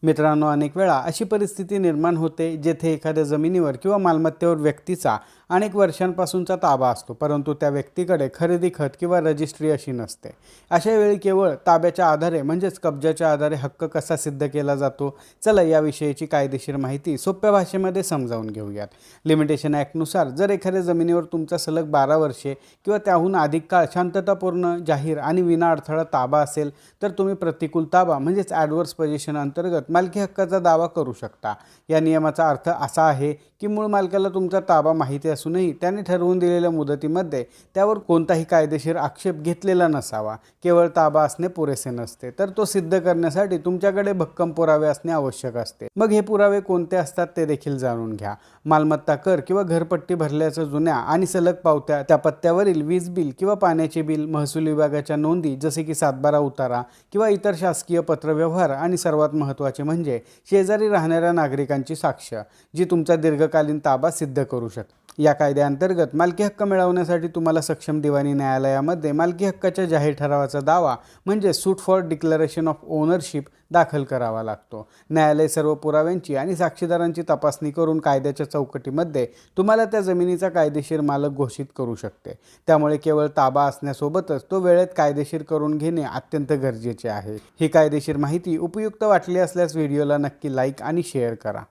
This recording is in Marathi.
मित्रांनो, अनेक वेळा अशी परिस्थिती निर्माण होते जेथे एखाद्या जमिनीवर किंवा मालमत्तेवर व्यक्तीचा अनेक वर्षांपासूनचा ताबा असतो, परंतु त्या व्यक्तीकडे खरेदी खत किंवा रजिस्ट्री अशी नसते. अशा वेळी केवळ ताब्याच्या आधारे म्हणजेच कब्जाच्या आधारे हक्क कसा सिद्ध केला जातो, चला याविषयीची कायदेशीर माहिती सोप्या भाषेमध्ये समजावून घेऊयात. लिमिटेशन ॲक्टनुसार जर एखाद्या जमिनीवर तुमचा सलग 12 वर्षे किंवा त्याहून अधिक काळ शांततापूर्ण, जाहीर आणि विना अडथळा ताबा असेल तर तुम्ही प्रतिकूल ताबा म्हणजेच ॲडव्हर्स पोझिशन अंतर्गत मालकी हक्काचा दावा करू शकता. या नियमाचा अर्थ असा आहे की मूळ मालकाला तुमचा ताबा माहिती असूनही त्याने ठरवून दिलेल्या मुदतीमध्ये त्यावर कोणताही कायदेशीर आक्षेप घेतलेला नसावा. केवळ ताबा असणे पुरेसे नसते, तर तो सिद्ध करण्यासाठी तुमच्याकडे भक्कम पुरावे असणे आवश्यक असते. मग हे पुरावे कोणते असतात ते देखील जाणून घ्या. मालमत्ता कर किंवा घरपट्टी भरल्याच्या जुन्या आणि सलग पावत्या, त्या पत्त्यावरील वीज बिल किंवा पाण्याचे बिल, महसूल विभागाच्या नोंदी जसे की सातबारा उतारा किंवा इतर शासकीय पत्रव्यवहार आणि सर्वात महत्त्वाचे म्हणजे शेजारी राहणाऱ्या नागरिकांची साक्ष, जी तुमचा दीर्घकालीन ताबा सिद्ध करू शकते. या कायद्याअंतर्गत मालकी हक्क मिळवण्यासाठी तुम्हाला सक्षम दिवाणी न्यायालयामध्ये मालकी हक्काच्या जाहीर ठरावाचा दावा म्हणजे सूट फॉर डिक्लरेशन ऑफ ओनरशिप दाखल करावा लागतो. न्यायालय सर्व पुराव्यांची आणि साक्षीदारांची तपासणी करून कायद्याच्या चौकटीमध्ये तुम्हाला त्या जमिनीचा कायदेशीर मालक घोषित करू शकते. त्यामुळे केवळ ताबा असण्यासोबतच तो वेळेत कायदेशीर करून घेणे अत्यंत गरजेचे आहे. ही कायदेशीर माहिती उपयुक्त वाटली असल्यास व्हिडिओला नक्की लाईक आणि शेअर करा.